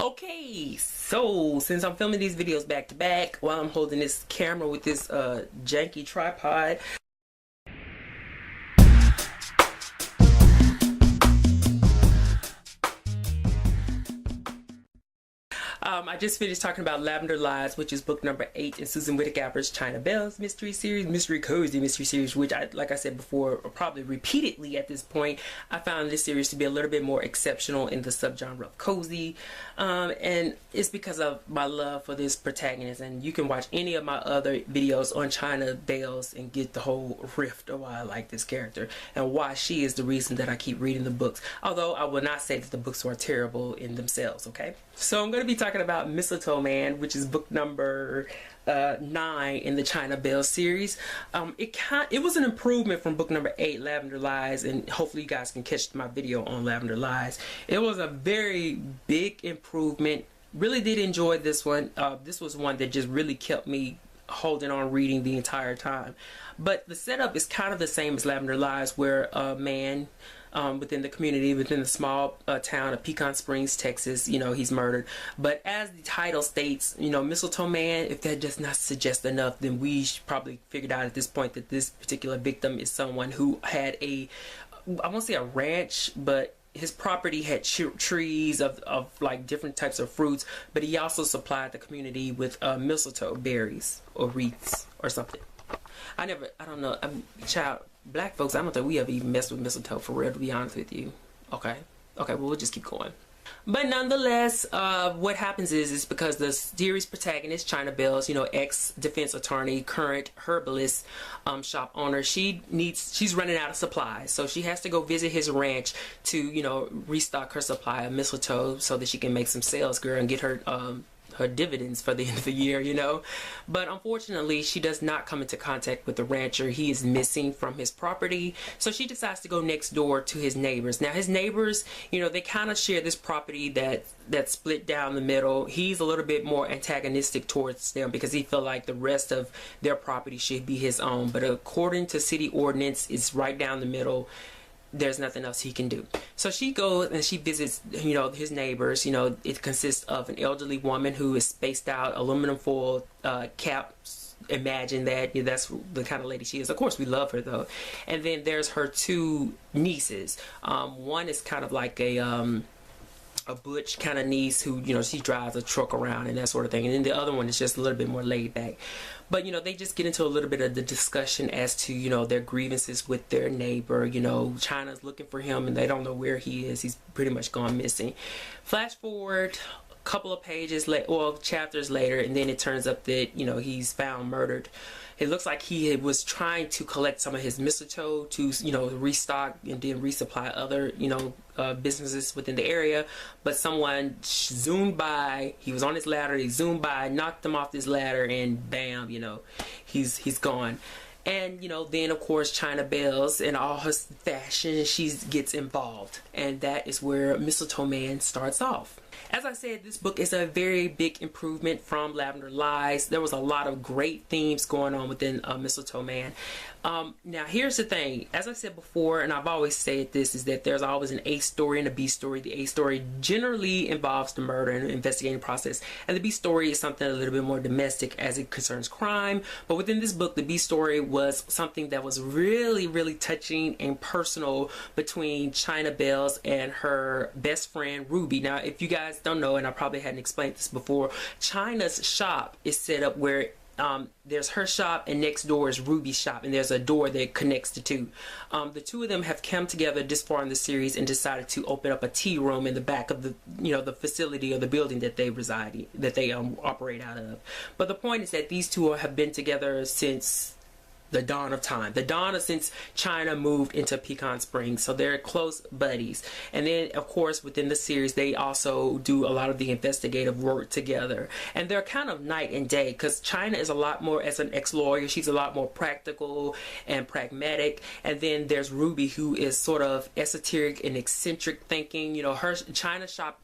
Okay, so since I'm filming these videos back to back while I'm holding this camera with this janky tripod, I just finished talking about Lavender Lies, which is book number 8 in Susan Wittig China Bayles mystery series, cozy mystery series, which like I said before, or probably repeatedly at this point, I found this series to be a little bit more exceptional in the subgenre of cozy, and it's because of my love for this protagonist. And you can watch any of my other videos on China Bayles and get the whole rift of why I like this character and why she is the reason that I keep reading the books. Although I will not say that the books are terrible in themselves. Okay, so I'm going to be talking about Mistletoe Man, which is book number 9 in the China Bayles series. It was an improvement from book number 8, Lavender Lies, and hopefully you guys can catch my video on Lavender Lies. It was a very big improvement. Really did enjoy this one. This was one that just really kept me holding on reading the entire time. But the setup is kind of the same as Lavender Lies, where a man within the community, within the small town of Pecan Springs, Texas, he's murdered. But as the title states, Mistletoe Man, if that does not suggest enough, then we probably figured out at this point that this particular victim is someone who had I won't say a ranch, but his property had trees of like different types of fruits, but he also supplied the community with mistletoe berries or wreaths or something. I don't know, black folks, I don't think we ever even messed with mistletoe for real, to be honest with you. Okay, well, we'll just keep going. But nonetheless, what happens is because the series protagonist, China Bayles, ex-defense attorney, current herbalist shop owner, she's running out of supplies. So she has to go visit his ranch to, restock her supply of mistletoe so that she can make some sales, girl, and get her dividends for the end of the year, But unfortunately, she does not come into contact with the rancher. He is missing from his property. So she decides to go next door to his neighbors. Now, his neighbors, they kind of share this property that's split down the middle. He's a little bit more antagonistic towards them because he felt like the rest of their property should be his own. But according to city ordinance, it's right down the middle. There's nothing else he can do. So she goes and she visits, his neighbors. It consists of an elderly woman who is spaced out, aluminum foil cap. Imagine that. That's the kind of lady she is. Of course, we love her though. And then there's her 2 nieces. One is kind of like a butch kind of niece who, she drives a truck around and that sort of thing. And then the other one is just a little bit more laid back. But, they just get into a little bit of the discussion as to, their grievances with their neighbor. China's looking for him and they don't know where he is. He's pretty much gone missing. Flash forward a couple of pages, chapters later, and then it turns up that, he's found murdered. It looks like he was trying to collect some of his mistletoe to, restock and then resupply other, businesses within the area. But someone zoomed by. He was on his ladder. He zoomed by, knocked him off this ladder, and bam, he's gone. And, then, of course, China Bayles, in all her fashion, she gets involved. And that is where Mistletoe Man starts off. As I said, this book is a very big improvement from Lavender Lies. There was a lot of great themes going on within Mistletoe Man. Now, here's the thing. As I said before, and I've always said this, is that there's always an A story and a B story. The A story generally involves the murder and investigating process. And the B story is something a little bit more domestic as it concerns crime. But within this book, the B story was something that was really, really touching and personal between China Bayles and her best friend, Ruby. Now, if you guys don't know, and I probably hadn't explained this before, China's shop is set up where there's her shop and next door is Ruby's shop, and there's a door that connects the two. The two of them have come together this far in the series and decided to open up a tea room in the back of the the facility or the building that they reside in, that they operate out of. But the point is that these two have been together since the dawn of time, since China moved into Pecan Springs. So they're close buddies. And then, of course, within the series, they also do a lot of the investigative work together. And they're kind of night and day, because China is a lot more, as an ex-lawyer, she's a lot more practical and pragmatic. And then there's Ruby, who is sort of esoteric and eccentric thinking. Her China shop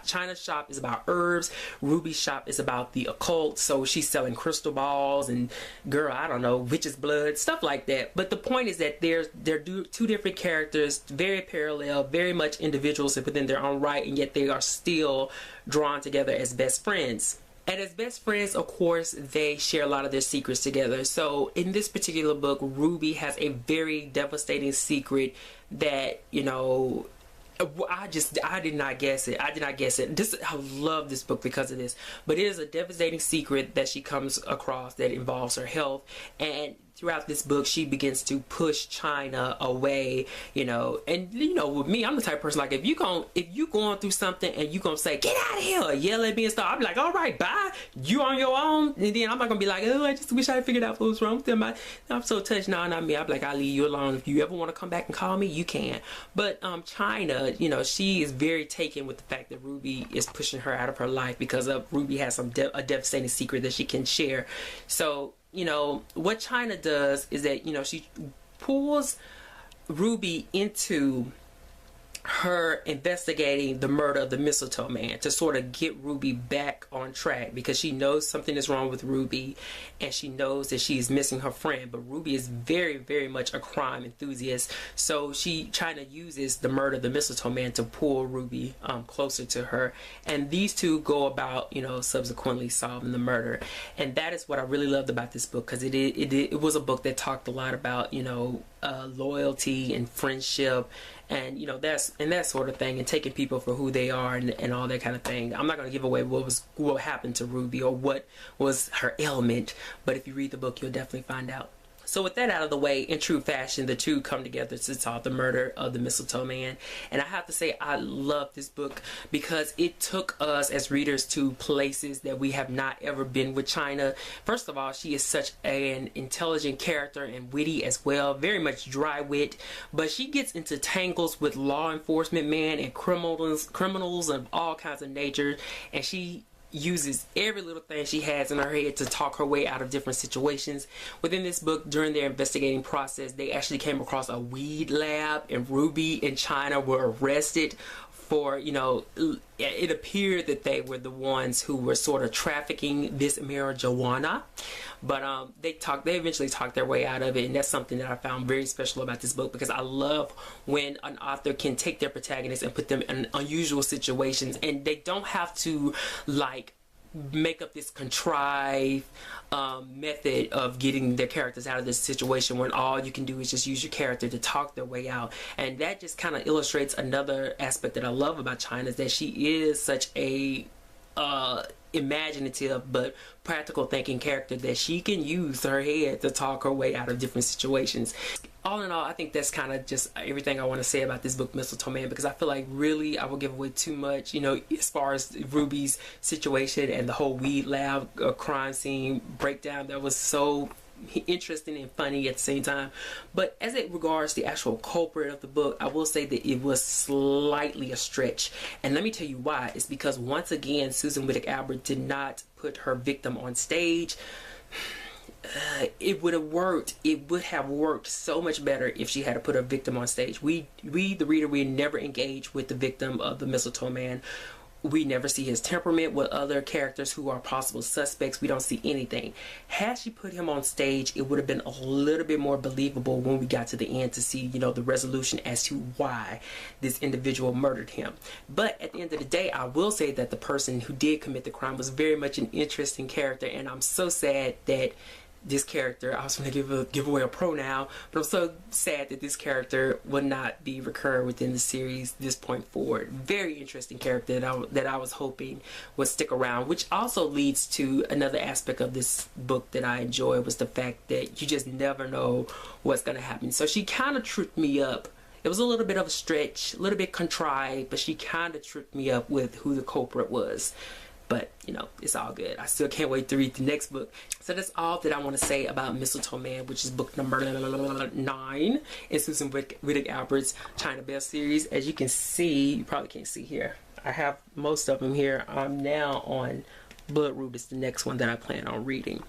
China's shop is about herbs. Ruby's shop is about the occult. So she's selling crystal balls and, girl, I don't know, witch's blood, stuff like that. But the point is that they're two different characters, very parallel, very much individuals within their own right, and yet they are still drawn together as best friends. And as best friends, of course, they share a lot of their secrets together. So in this particular book, Ruby has a very devastating secret that, you know, I did not guess it. I did not guess it. I love this book because of this. But it is a devastating secret that she comes across that involves her health. And throughout this book, she begins to push China away, you know. And, you know, with me, I'm the type of person, like, if you going through something and you gonna say, get out of here, or yell at me and stuff, I'll be like, all right, bye. You on your own. And then I'm not gonna be like, oh, I just wish I had figured out what was wrong with them. I'm so touched. No, not me. I'll be like, I'll leave you alone. If you ever want to come back and call me, you can. But China, you know, she is very taken with the fact that Ruby is pushing her out of her life because of Ruby has a devastating secret that she can share. So, you know, what China does is that, you know, she pulls Ruby into her investigating the murder of the Mistletoe Man to sort of get Ruby back on track, because she knows something is wrong with Ruby and she knows that she's missing her friend. But Ruby is very, very much a crime enthusiast, so China uses the murder of the Mistletoe Man to pull Ruby closer to her, and these two go about, you know, subsequently solving the murder. And that is what I really loved about this book, because it was a book that talked a lot about, you know, loyalty and friendship, and, you know, that sort of thing, and taking people for who they are, and all that kind of thing. I'm not going to give away what happened to Ruby or what was her ailment, but if you read the book, you'll definitely find out. So with that out of the way, in true fashion, the two come together to solve the murder of the Mistletoe Man. And I have to say, I love this book because it took us as readers to places that we have not ever been with China. First of all, she is such an intelligent character and witty as well, very much dry wit, but she gets into tangles with law enforcement men and criminals of all kinds of nature, and she uses every little thing she has in her head to talk her way out of different situations. Within this book, during their investigating process, they actually came across a weed lab, and Ruby and China were arrested for, you know, it appeared that they were the ones who were sort of trafficking this marijuana, but they eventually talked their way out of it. And that's something that I found very special about this book, because I love when an author can take their protagonists and put them in unusual situations, and they don't have to, like, make up this contrived method of getting their characters out of this situation, when all you can do is just use your character to talk their way out. And that just kind of illustrates another aspect that I love about China, is that she is such a imaginative but practical thinking character, that she can use her head to talk her way out of different situations. All in all, I think that's kind of just everything I want to say about this book, Mistletoe Man, because I feel like really I will give away too much, you know, as far as Ruby's situation and the whole weed lab crime scene breakdown that was so interesting and funny at the same time. But as it regards the actual culprit of the book, I will say that it was slightly a stretch, and let me tell you why. It's because, once again, Susan Wittig Albert did not put her victim on stage. It would have worked. It would have worked so much better if she had to put her victim on stage. We the reader, we never engage with the victim of the Mistletoe Man. We never see his temperament with other characters who are possible suspects. We don't see anything. Had she put him on stage, it would have been a little bit more believable when we got to the end to see, you know, the resolution as to why this individual murdered him. But at the end of the day, I will say that the person who did commit the crime was very much an interesting character, and I'm so sad that this character, I was going to give away a pro now, but I'm so sad that this character will not be recurring within the series this point forward. Very interesting character that I was hoping would stick around, which also leads to another aspect of this book that I enjoy, was the fact that you just never know what's going to happen. So she kind of tripped me up. It was a little bit of a stretch, a little bit contrived, but she kind of tripped me up with who the culprit was. But, you know, it's all good. I still can't wait to read the next book. So that's all that I want to say about Mistletoe Man, which is book number 9 in Susan Wittig Albert's China Belle series. As you can see, you probably can't see here, I have most of them here. I'm now on Bloodroot is the next one that I plan on reading.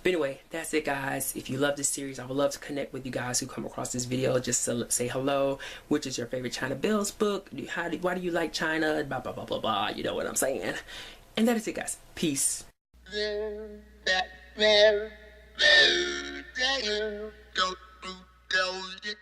But anyway, that's it, guys. If you love this series, I would love to connect with you guys who come across this video. Just say hello. Which is your favorite China Bayles book? Why do you like China? Blah, blah, blah, blah, blah. You know what I'm saying. And that is it, guys. Peace. Don't